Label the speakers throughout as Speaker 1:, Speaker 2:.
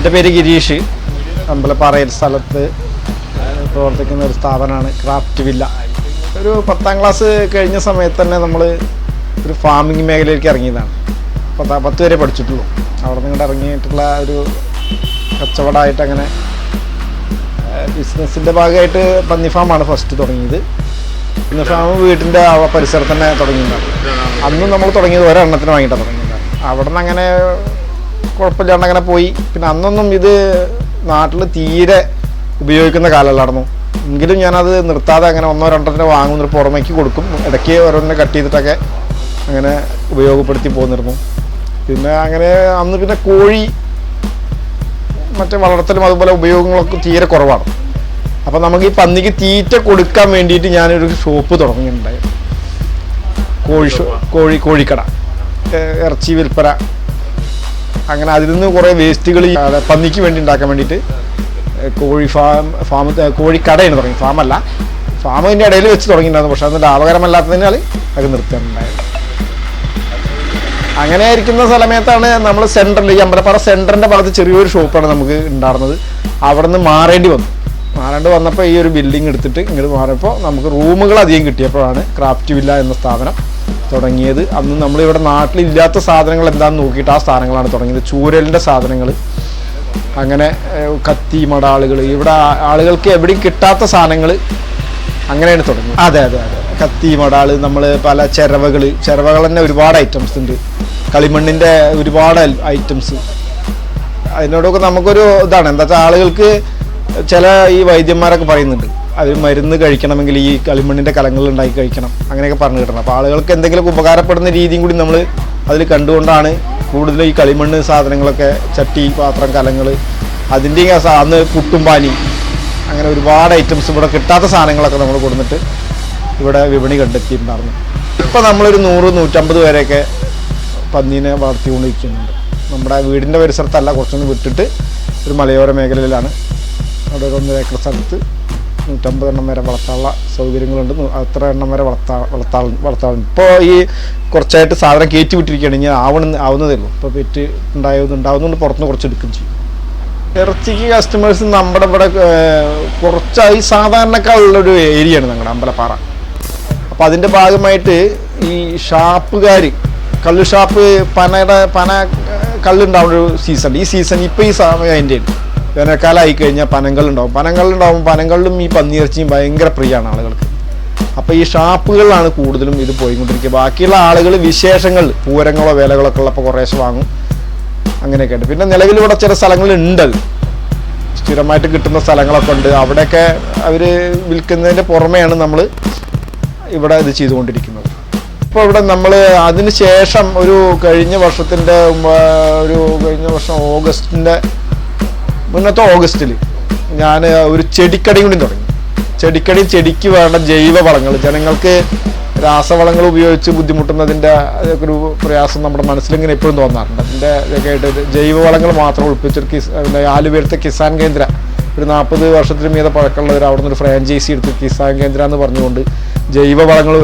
Speaker 1: എൻ്റെ പേര് ഗിരീഷ്. അമ്പലപ്പാറയിൽ സ്ഥലത്ത് പ്രവർത്തിക്കുന്ന ഒരു സ്ഥാപനമാണ് ക്രാഫ്റ്റ് വില്ല. ഒരു 10ാം ക്ലാസ് കഴിഞ്ഞ സമയത്ത് തന്നെ നമ്മൾ ഒരു ഫാമിംഗ് മേഖലയിലേക്ക് ഇറങ്ങിയതാണ്. 10 വരെ പഠിച്ചിട്ടുള്ളൂ. അവിടെ നിന്ന് ഇറങ്ങിയിട്ടുള്ള ഒരു കച്ചവടമായിട്ട് അങ്ങനെ ബിസിനസ്സിൻ്റെ ഭാഗമായിട്ട് പന്നി ഫാമാണ് ഫസ്റ്റ് തുടങ്ങിയത്. പന്നി ഫാം വീട്ടിൻ്റെ പരിസരത്ത് തന്നെ തുടങ്ങിയതാണ്. അന്നും നമ്മൾ തുടങ്ങിയത് ഒരെണ്ണത്തിന് വാങ്ങിയിട്ടാണ് തുടങ്ങിയതാണ്. അവിടെ നിന്ന് അങ്ങനെ കുഴപ്പമില്ലാണ്ട് അങ്ങനെ പോയി. പിന്നെ അന്നൊന്നും ഇത് നാട്ടിൽ തീരെ ഉപയോഗിക്കുന്ന കാലമല്ലായിരുന്നു. എങ്കിലും ഞാനത് നിർത്താതെ അങ്ങനെ 1-2 വാങ്ങുന്ന പുറമേക്ക് കൊടുക്കും. ഇടയ്ക്ക് ഓരോന്നിനെ കട്ട് ചെയ്തിട്ടൊക്കെ അങ്ങനെ ഉപയോഗപ്പെടുത്തി പോന്നിരുന്നു. പിന്നെ അങ്ങനെ അന്ന് പിന്നെ കോഴി മറ്റേ വളർത്തലും അതുപോലെ ഉപയോഗങ്ങളൊക്കെ തീരെ കുറവാണ്. അപ്പോൾ നമുക്ക് ഈ പന്നിക്ക് തീറ്റ കൊടുക്കാൻ വേണ്ടിയിട്ട് ഞാനൊരു ഷോപ്പ് തുടങ്ങിയിട്ടുണ്ടായി. കോഴിക്കട, ഇറച്ചി വിൽപ്പന. അങ്ങനെ അതിൽ നിന്ന് കുറേ വേസ്റ്റുകൾ പന്നിക്ക് വേണ്ടി ഉണ്ടാക്കാൻ വേണ്ടിയിട്ട് കോഴിക്കടയാണ് തുടങ്ങി. ഫാമല്ല, ഫാമിൻ്റെ ഇടയിൽ വെച്ച് തുടങ്ങിയിട്ടുണ്ടായിരുന്നു. പക്ഷെ അത് ലാഭകരമല്ലാത്തതിനാൽ അത് നിർത്താനുണ്ടായത്. അങ്ങനെ ഇരിക്കുന്ന സമയത്താണ് നമ്മൾ സെൻറ്ററിൽ, ഈ അമ്പലപ്പാറ സെൻറ്ററിൻ്റെ ഭാഗത്ത് ചെറിയൊരു ഷോപ്പാണ് നമുക്ക് ഉണ്ടായിരുന്നത്. അവിടെ നിന്ന് മാറേണ്ടി വന്നപ്പോൾ ഈ ഒരു ബിൽഡിംഗ് എടുത്തിട്ട് ഇങ്ങോട്ട് മാറിയപ്പോൾ നമുക്ക് റൂമുകൾ അധികം കിട്ടിയപ്പോഴാണ് ക്രാഫ്റ്റ് വില്ല എന്ന സ്ഥാപനം തുടങ്ങിയത്. അന്ന് നമ്മളിവിടെ നാട്ടിലില്ലാത്ത സാധനങ്ങൾ എന്താണെന്ന് നോക്കിയിട്ട് ആ സാധനങ്ങളാണ് തുടങ്ങിയത്. ചൂരലിൻ്റെ സാധനങ്ങൾ, അങ്ങനെ കത്തി മടാളുകൾ, ഇവിടെ ആളുകൾക്ക് എവിടെയും കിട്ടാത്ത സാധനങ്ങൾ അങ്ങനെയാണ് തുടങ്ങിയത്. അതെ, കത്തി മടാള്, നമ്മൾ പല ചിരവകൾ തന്നെ ഒരുപാട് ഐറ്റംസ് ഉണ്ട്. കളിമണ്ണിൻ്റെ ഒരുപാട് ഐറ്റംസ്. അതിനോടൊക്കെ നമുക്കൊരു ഇതാണ്, എന്താ വെച്ചാൽ ആളുകൾക്ക് ചില ഈ വൈദ്യന്മാരൊക്കെ പറയുന്നുണ്ട് അത് മരുന്ന് കഴിക്കണമെങ്കിൽ ഈ കളിമണ്ണിൻ്റെ കലങ്ങൾ ഉണ്ടാക്കി കഴിക്കണം, അങ്ങനെയൊക്കെ പറഞ്ഞു കിട്ടണം. അപ്പോൾ ആളുകൾക്ക് എന്തെങ്കിലും ഉപകാരപ്പെടുന്ന രീതിയും കൂടി നമ്മൾ അതിൽ കണ്ടുകൊണ്ടാണ് കൂടുതലും ഈ കളിമണ്ണ് സാധനങ്ങളൊക്കെ, ചട്ടി, പാത്രം, കലങ്ങൾ, അതിൻ്റെ അന്ന് പുട്ടുംപാനി, അങ്ങനെ ഒരുപാട് ഐറ്റംസ് ഇവിടെ കിട്ടാത്ത സാധനങ്ങളൊക്കെ നമ്മൾ കൊടുത്തിട്ട് ഇവിടെ വിപണി കണ്ടെത്തിയിട്ടുണ്ടായിരുന്നു. ഇപ്പോൾ നമ്മളൊരു 100-150 പേരെയൊക്കെ പന്നീനെ വളർത്തിക്കൊണ്ടിരിക്കുന്നുണ്ട്. നമ്മുടെ വീടിൻ്റെ പരിസരത്തല്ല, കുറച്ചൊന്ന് വിട്ടിട്ട് ഒരു മലയോര മേഖലയിലാണ്. അവിടെ ഒരു 1 ഏക്കർ സ്ഥലത്ത് 150 എണ്ണം വരെ വളർത്താനുള്ള സൗകര്യങ്ങളുണ്ട്. അത്ര എണ്ണം വരെ വളർത്താറുണ്ട്. ഇപ്പോൾ ഈ കുറച്ചായിട്ട് സാധനം കയറ്റി വിട്ടിരിക്കുകയാണ്. ഇനി ആവുന്നതേ ഉള്ളൂ. ഇപ്പോൾ പെറ്റ് ഉണ്ടാവുന്നുണ്ട്, പുറത്തുനിന്ന് കുറച്ച് എടുക്കുകയും ചെയ്യും. ഇറച്ചിക്ക് കസ്റ്റമേഴ്സ് നമ്മുടെ ഇവിടെ കുറച്ചായി സാധാരണക്കാരുള്ളൊരു ഏരിയയാണ് ഞങ്ങളുടെ അമ്പലപ്പാറ. അപ്പോൾ അതിൻ്റെ ഭാഗമായിട്ട് ഈ ഷാപ്പുകാർ, കള്ള് ഷാപ്പ്, പന കള്ളുണ്ടാവുന്ന ഒരു സീസൺ. ഈ സീസൺ ഇപ്പോൾ ഈ സമയം അതിൻ്റെ വേനൽക്കാലം ആയിക്കഴിഞ്ഞാൽ പനങ്ങളുണ്ടാവും. പനങ്ങളിലും ഈ പന്നിയിറച്ചിയും ഭയങ്കര പ്രിയമാണ് ആളുകൾക്ക്. അപ്പോൾ ഈ ഷാപ്പുകളിലാണ് കൂടുതലും ഇത് പോയിക്കൊണ്ടിരിക്കുക. ബാക്കിയുള്ള ആളുകൾ വിശേഷങ്ങൾ, പൂരങ്ങളോ വേലകളൊക്കെ ഉള്ളപ്പോൾ കുറേശ്ശെ വാങ്ങും. അങ്ങനെയൊക്കെ ഉണ്ട്. പിന്നെ നിലവിൽ ഇവിടെ ചില സ്ഥലങ്ങളുണ്ട്, സ്ഥിരമായിട്ട് കിട്ടുന്ന സ്ഥലങ്ങളൊക്കെ ഉണ്ട്. അവിടെയൊക്കെ അവർ വിൽക്കുന്നതിൻ്റെ പുറമെയാണ് നമ്മൾ ഇവിടെ ഇത് ചെയ്തുകൊണ്ടിരിക്കുന്നത്. ഇപ്പോൾ ഇവിടെ നമ്മൾ അതിന് ശേഷം കഴിഞ്ഞ വർഷം മുന്നത്തെ ഓഗസ്റ്റിൽ ഞാൻ ഒരു ചെടിക്കടയും കൂടി തുടങ്ങി. ചെടിക്ക് വേണ്ട ജൈവ വളങ്ങൾ, ജനങ്ങൾക്ക് രാസവളങ്ങൾ ഉപയോഗിച്ച് ബുദ്ധിമുട്ടുന്നതിൻ്റെ ഒരു പ്രയാസം നമ്മുടെ മനസ്സിലിങ്ങനെ എപ്പോഴും തോന്നാറുണ്ട്. അതിൻ്റെ ഇതൊക്കെ ആയിട്ട് ജൈവവളങ്ങൾ മാത്രം ഉൾപ്പിച്ചൊരു ആലുവയിലത്തെ കിസാൻ കേന്ദ്ര, ഒരു 40 വർഷത്തിന് മീതെ പഴക്കമുള്ളവർ അവിടെ നിന്ന് ഒരു ഫ്രാഞ്ചൈസി എടുത്ത് കിസാൻ കേന്ദ്ര എന്ന് പറഞ്ഞുകൊണ്ട് ജൈവവളങ്ങൾ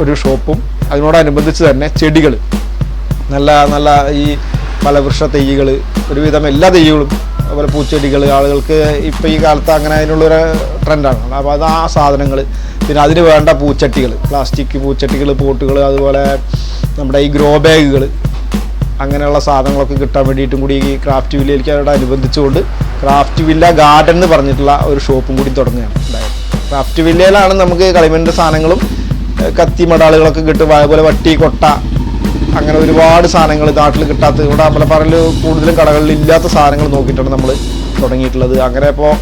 Speaker 1: ഒരു ഷോപ്പും, അതിനോടനുബന്ധിച്ച് തന്നെ ചെടികൾ, നല്ല ഈ ഫലവൃക്ഷ തൈകൾ, ഒരുവിധം എല്ലാ തൈകളും, അതുപോലെ പൂച്ചെടികൾ, ആളുകൾക്ക് ഇപ്പോൾ ഈ കാലത്ത് അങ്ങനെ അതിനുള്ളൊരു ട്രെൻഡാണ്. അപ്പോൾ അത് ആ സാധനങ്ങൾ, പിന്നെ അതിന് വേണ്ട പൂച്ചട്ടികൾ, പ്ലാസ്റ്റിക് പൂച്ചട്ടികൾ, പോട്ടുകൾ, അതുപോലെ നമ്മുടെ ഈ ഗ്രോ ബാഗുകൾ, അങ്ങനെയുള്ള സാധനങ്ങളൊക്കെ കിട്ടാൻ വേണ്ടിയിട്ടും കൂടി ഈ ക്രാഫ്റ്റ് വില്ലയിലേക്ക് അനുബന്ധിച്ചുകൊണ്ട് ക്രാഫ്റ്റ് വില്ല ഗാർഡൻ എന്ന് പറഞ്ഞിട്ടുള്ള ഒരു ഷോപ്പും കൂടി തുടങ്ങുകയാണ് ഉണ്ടായത്. ക്രാഫ്റ്റ് വില്ലയിലാണ് നമുക്ക് കളിമണ്ണിൻ്റെ സാധനങ്ങളും കത്തി മടാളുകളൊക്കെ കിട്ടും. അതുപോലെ വട്ടി, കൊട്ട, അങ്ങനെ ഒരുപാട് സാധനങ്ങൾ നാട്ടിൽ കിട്ടാത്ത, ഇവിടെ അമ്പലപ്പാറയിൽ കൂടുതലും കടകളിൽ ഇല്ലാത്ത സാധനങ്ങൾ നോക്കിയിട്ടാണ് നമ്മൾ തുടങ്ങിയിട്ടുള്ളത്. അങ്ങനെ ഇപ്പോൾ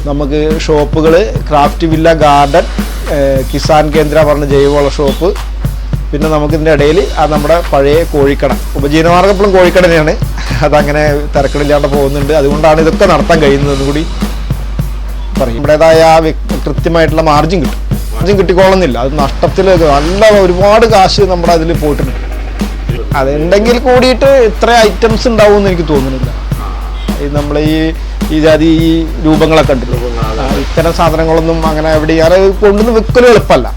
Speaker 1: നമുക്ക് ഷോപ്പുകൾ ക്രാഫ്റ്റ് വില്ല ഗാർഡൻ, കിസാൻ കേന്ദ്ര പറഞ്ഞ ജൈവവള ഷോപ്പ്, പിന്നെ നമുക്കിതിൻ്റെ ഇടയിൽ നമ്മുടെ പഴയ കോഴിക്കട, ഉപജീവനമാർഗ്ഗം എപ്പോഴും കോഴിക്കട തന്നെയാണ്. അതങ്ങനെ തിരക്കിടില്ലാണ്ട് പോകുന്നുണ്ട്. അതുകൊണ്ടാണ് ഇതൊക്കെ നടത്താൻ കഴിയുന്നതെന്ന് കൂടി പറയും. നമ്മുടേതായ കൃത്യമായിട്ടുള്ള മാർജിൻ കിട്ടിക്കോളുന്നില്ല. അത് നഷ്ടത്തിൽ നല്ല ഒരുപാട് കാശ് നമ്മുടെ അതിൽ പോയിട്ടുണ്ട്. അതുണ്ടെങ്കിൽ കൂടിയിട്ട് ഇത്ര ഐറ്റംസ് ഉണ്ടാവും എന്ന് എനിക്ക് തോന്നുന്നില്ല. നമ്മൾ ഈ ജാതി ഈ രൂപങ്ങളൊക്കെ ഉണ്ട്, ഇത്തരം സാധനങ്ങളൊന്നും അങ്ങനെ എവിടെ കൊണ്ടുവന്ന് വിൽക്കലും എളുപ്പമല്ല.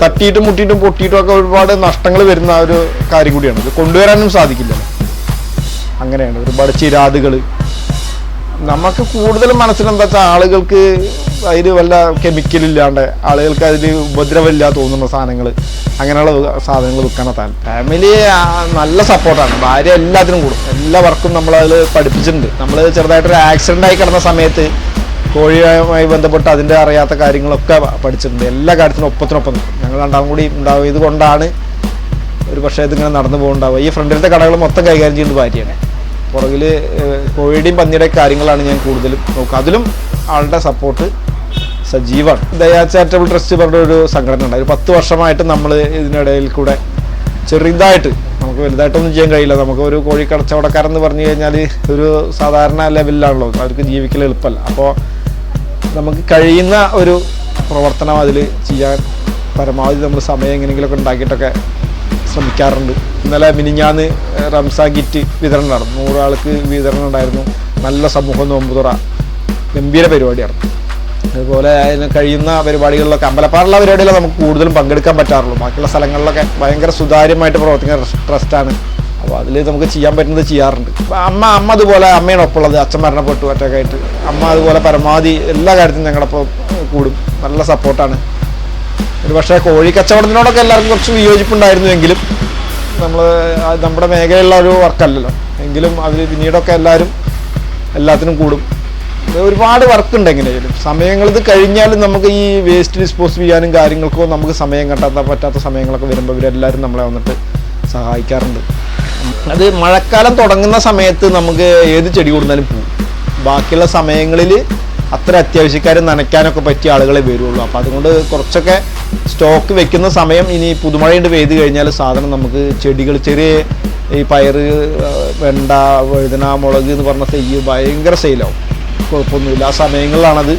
Speaker 1: തട്ടിയിട്ടും മുട്ടിയിട്ടും പൊട്ടിയിട്ടും ഒക്കെ ഒരുപാട് നഷ്ടങ്ങൾ വരുന്ന ഒരു കാര്യം കൂടിയാണ്. ഇത് കൊണ്ടുവരാനും സാധിക്കില്ലല്ലോ. അങ്ങനെയാണ് ഒരുപാട് ചിരാതുകൾ, നമുക്ക് കൂടുതലും മനസ്സിലെന്താ വെച്ചാൽ ആളുകൾക്ക് അതിൽ വല്ല കെമിക്കലില്ലാണ്ട് ആളുകൾക്ക് അതിൽ ഉപദ്രവമില്ല തോന്നുന്ന സാധനങ്ങൾ, അങ്ങനെയുള്ള സാധനങ്ങൾ വിൽക്കാൻ ഫാമിലി നല്ല സപ്പോർട്ടാണ്. ഭാര്യ എല്ലാത്തിനും കൂടും, എല്ലാ വർക്കും നമ്മളതിൽ പഠിപ്പിച്ചിട്ടുണ്ട്. നമ്മൾ ചെറുതായിട്ടൊരു ആക്സിഡൻ്റ് ആയി കിടന്ന സമയത്ത് കോഴിയുമായി ബന്ധപ്പെട്ട് അതിൻ്റെ അറിയാത്ത കാര്യങ്ങളൊക്കെ പഠിച്ചിട്ടുണ്ട്. എല്ലാ കാര്യത്തിനും ഒപ്പത്തിനൊപ്പം ഞങ്ങൾ രണ്ടാളും കൂടി ഉണ്ടായത് കൊണ്ടാണ് ഒരു പക്ഷേ ഇതിങ്ങനെ നടന്നു പോകുന്നുണ്ടാവുക. ഈ ഫ്രണ്ടിലത്തെ കടകൾ മൊത്തം കൈകാര്യം ചെയ്യുന്നത് ഭാര്യയാണ്. പുറകിൽ കോഴിയുടെയും പന്നിയുടെയും കാര്യങ്ങളാണ് ഞാൻ കൂടുതലും നോക്കുക. അതിലും ആളുടെ സപ്പോർട്ട് സജീവമാണ്. ദയാ ചാരിറ്റബിൾ ട്രസ്റ്റ് പറഞ്ഞ ഒരു സംഘടന ഉണ്ട്. ഒരു 10 വർഷമായിട്ട് നമ്മൾ ഇതിനിടയിൽ കൂടെ ചെറുതായിട്ട്, നമുക്ക് വലുതായിട്ടൊന്നും ചെയ്യാൻ കഴിയില്ല. നമുക്ക് ഒരു കോഴി കച്ചവടക്കാരെന്ന് പറഞ്ഞു കഴിഞ്ഞാൽ ഒരു സാധാരണ ലെവലിലാണല്ലോ, അവർക്ക് ജീവിക്കൽ എളുപ്പമല്ല. അപ്പോൾ നമുക്ക് കഴിയുന്ന ഒരു പ്രവർത്തനം അതിൽ ചെയ്യാൻ പരമാവധി നമ്മൾ സമയം എങ്ങനെയെങ്കിലുമൊക്കെ ഉണ്ടാക്കിയിട്ടൊക്കെ ശ്രമിക്കാറുണ്ട്. ഇന്നലെ മിനിഞ്ഞാന്ന് റംസാൻ കിറ്റ് വിതരണം നടന്നു. 100 ആൾക്ക് വിതരണം ഉണ്ടായിരുന്നു. നല്ല സമൂഹം നോമ്പുതുറ ഗംഭീര പരിപാടിയാണ്. അതുപോലെ അതിന് കഴിയുന്ന പരിപാടികളിലൊക്കെ അമ്പലപ്പാടുള്ള പരിപാടികളൊക്കെ നമുക്ക് കൂടുതലും പങ്കെടുക്കാൻ പറ്റാറുള്ളൂ. ബാക്കിയുള്ള സ്ഥലങ്ങളിലൊക്കെ ഭയങ്കര സുതാര്യമായിട്ട് പ്രവർത്തിക്കുന്ന ട്രസ്റ്റാണ്. അപ്പോൾ അതിൽ നമുക്ക് ചെയ്യാൻ പറ്റുന്നത് ചെയ്യാറുണ്ട്. അമ്മ അതുപോലെ അമ്മയാണ് ഒപ്പമുള്ളത്. അച്ഛൻ മരണപ്പെട്ടു ഒറ്റക്കായിട്ട്. അമ്മ അതുപോലെ പരമാവധി എല്ലാ കാര്യത്തിനും ഞങ്ങളൊപ്പം കൂടും. നല്ല സപ്പോർട്ടാണ്. ഒരു പക്ഷേ കോഴി കച്ചവടത്തിനോടൊക്കെ എല്ലാവർക്കും കുറച്ച് വിയോജിപ്പുണ്ടായിരുന്നു എങ്കിലും നമ്മൾ നമ്മുടെ മേഖലയിലുള്ള ഒരു വർക്കല്ലല്ലോ, എങ്കിലും അതിൽ പിന്നീടൊക്കെ എല്ലാത്തിനും കൂടും. ഒരുപാട് വർക്കുണ്ട്. എങ്ങനെയായാലും സമയങ്ങളിത് കഴിഞ്ഞാലും നമുക്ക് ഈ വേസ്റ്റ് ഡിസ്പോസ് ചെയ്യാനും കാര്യങ്ങൾക്കോ നമുക്ക് സമയം കണ്ടെത്താൻ പറ്റാത്ത സമയങ്ങളൊക്കെ വരുമ്പോൾ ഇവരെല്ലാവരും നമ്മളെ വന്നിട്ട് സഹായിക്കാറുണ്ട്. അത് മഴക്കാലം തുടങ്ങുന്ന സമയത്ത് നമുക്ക് ഏത് ചെടി കൊടുത്താലും പോകും. ബാക്കിയുള്ള സമയങ്ങളിൽ അത്ര അത്യാവശ്യക്കാർ നനയ്ക്കാനൊക്കെ പറ്റിയ ആളുകളെ വരുള്ളൂ. അപ്പോൾ അതുകൊണ്ട് കുറച്ചൊക്കെ സ്റ്റോക്ക് വെക്കുന്ന സമയം ഇനി പുതുമഴയുണ്ട് പെയ്ത് കഴിഞ്ഞാൽ സാധനം നമുക്ക് ചെടികൾ ചെറിയ ഈ പയറ്, വെണ്ട, വഴുതന, മുളക് എന്ന് പറഞ്ഞ തെയ്യ് ഭയങ്കര സെയിലാവും. കുഴപ്പമൊന്നുമില്ല. ആ സമയങ്ങളിലാണത്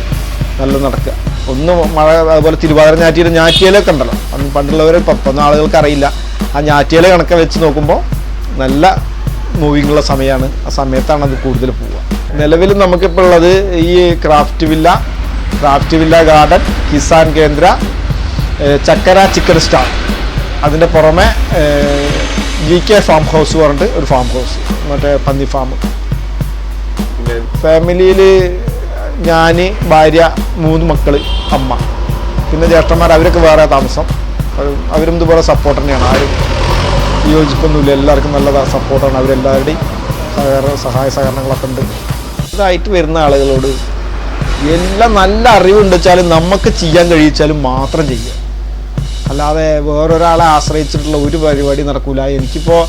Speaker 1: നല്ല നടക്കുക. ഒന്ന് മഴ, അതുപോലെ തിരുവാതിര ഞാറ്റിയിലൊക്കെ ഉണ്ടല്ലോ, അന്ന് പണ്ടുള്ളവർ ഇപ്പം ആളുകൾക്ക് അറിയില്ല. ആ ഞാറ്റിയില കണക്കെ വെച്ച് നോക്കുമ്പോൾ നല്ല മൂവിങ്ങുള്ള സമയമാണ്. ആ സമയത്താണ് അത് കൂടുതൽ പോവുക. നിലവിൽ നമുക്കിപ്പോൾ ഉള്ളത് ഈ ക്രാഫ്റ്റ് വില്ല ഗാർഡൻ, കിസാൻ കേന്ദ്ര, ചക്കര ചിക്കൻ സ്റ്റാൾ, അതിൻ്റെ പുറമെ GK ഫാം ഹൗസ് പറഞ്ഞിട്ട് ഒരു ഫാം ഹൗസ്, മറ്റേ പന്നി ഫാം. ഫാമിലിയിൽ ഞാൻ, ഭാര്യ, 3 മക്കൾ, അമ്മ, പിന്നെ ജ്യേഷ്ഠന്മാർ, അവരൊക്കെ വേറെ താമസം. അവരും ഇതുപോലെ സപ്പോർട്ട് തന്നെയാണ്. ആരും യോജിപ്പൊന്നുമില്ല. എല്ലാവർക്കും നല്ല സപ്പോർട്ടാണ്. അവരെല്ലാവരുടെയും സഹായ സഹകരണങ്ങളൊക്കെ ഉണ്ട്. ഇതായിട്ട് വരുന്ന ആളുകളോട് എല്ലാം നല്ല അറിവുണ്ട് വെച്ചാലും നമുക്ക് ചെയ്യാൻ കഴിയിച്ചാലും മാത്രം ചെയ്യുക. അല്ലാതെ വേറൊരാളെ ആശ്രയിച്ചിട്ടുള്ള ഒരു പരിപാടി നടക്കൂല. എനിക്കിപ്പോൾ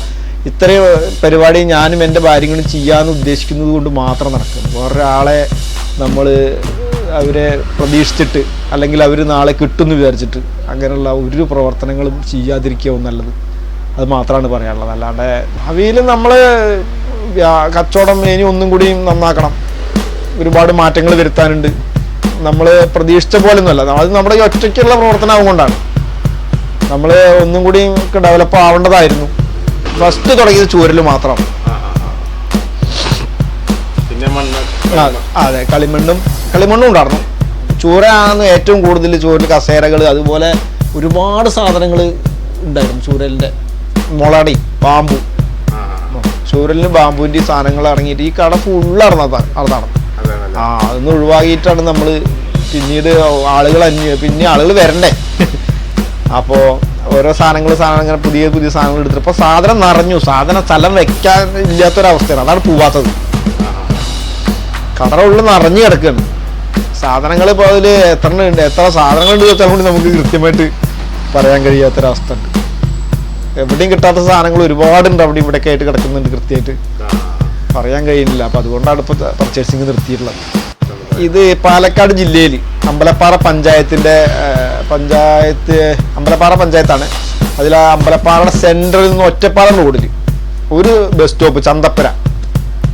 Speaker 1: ഇത്രയും പരിപാടി ഞാനും എൻ്റെ ഭാര്യകളും ചെയ്യാമെന്ന് ഉദ്ദേശിക്കുന്നത് കൊണ്ട് മാത്രം നടക്കും. വേറൊരാളെ നമ്മൾ അവരെ പ്രതീക്ഷിച്ചിട്ട് അല്ലെങ്കിൽ അവർ നാളെ കിട്ടുമെന്ന് വിചാരിച്ചിട്ട് അങ്ങനെയുള്ള ഒരു പ്രവർത്തനങ്ങളും ചെയ്യാതിരിക്കുക നല്ലത്. അത് മാത്രമാണ് പറയാനുള്ളത്. അല്ലാണ്ട് ഭാവിയിൽ നമ്മൾ കച്ചവടം ഇനി ഒന്നും കൂടി നന്നാക്കണം. ഒരുപാട് മാറ്റങ്ങൾ വരുത്താനുണ്ട്. നമ്മൾ പ്രതീക്ഷിച്ച പോലെയൊന്നുമല്ല. അത് നമ്മുടെ ഈ ഒറ്റയ്ക്കുള്ള പ്രവർത്തനം കൊണ്ടാണ്. നമ്മൾ ഒന്നും കൂടി ഡെവലപ്പ് ആവേണ്ടതായിരുന്നു. ഫസ്റ്റ് തുടങ്ങിയത് ചൂരൽ മാത്രം. അതെ, കളിമണ്ണും ഉണ്ടായിരുന്നു. ചൂരയാണ് ഏറ്റവും കൂടുതൽ. ചൂരൽ കസേരകൾ, അതുപോലെ ഒരുപാട് സാധനങ്ങൾ ഉണ്ടായിരുന്നു. ചൂരലിൻ്റെ മുളടി, ബാമ്പു, ചൂരലിന് ബാമ്പുവിൻ്റെ സാധനങ്ങൾ ഇറങ്ങിയിട്ട് ഈ കട ഫുള്ളാണ്. അതൊന്ന് ഒഴിവാക്കിയിട്ടാണ് നമ്മൾ പിന്നീട് പിന്നെ ആളുകൾ വരണ്ടേ. അപ്പോൾ ഓരോ സാധനങ്ങൾ ഇങ്ങനെ പുതിയ സാധനങ്ങൾ എടുത്തിട്ട് ഇപ്പോൾ സാധനം നിറഞ്ഞു. സ്ഥലം വെക്കാൻ ഇല്ലാത്തൊരവസ്ഥയാണ്. അതാണ് പോവാത്തത്. കട ഉള്ളിൽ നിറഞ്ഞു കിടക്കുകയാണ് സാധനങ്ങൾ. ഇപ്പോൾ അതിൽ എത്ര സാധനങ്ങളുണ്ട് വെച്ചാൽ കൂടി നമുക്ക് കൃത്യമായിട്ട് പറയാൻ കഴിയാത്തൊരവസ്ഥ ഉണ്ട്. എവിടെയും കിട്ടാത്ത സാധനങ്ങൾ ഒരുപാടുണ്ട്. അവിടെ ഇവിടെയൊക്കെ ആയിട്ട് കിടക്കുന്നുണ്ട്. കൃത്യമായിട്ട് പറയാൻ കഴിയുന്നില്ല. അപ്പോൾ അതുകൊണ്ടാണ് ഇപ്പോൾ പർച്ചേസിങ് നിർത്തിയിട്ടുള്ളത്. ഇത് പാലക്കാട് ജില്ലയിൽ അമ്പലപ്പാറ അമ്പലപ്പാറ പഞ്ചായത്താണ്. അതിൽ ആ അമ്പലപ്പാറയുടെ സെൻറ്ററിൽ നിന്ന് ഒറ്റപ്പാലം റോഡിൽ ഒരു ബസ് സ്റ്റോപ്പ്, ചന്തപ്പര,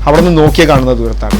Speaker 1: അവിടെ നിന്ന് നോക്കിയാൽ കാണുന്ന ദൂരത്താണ്.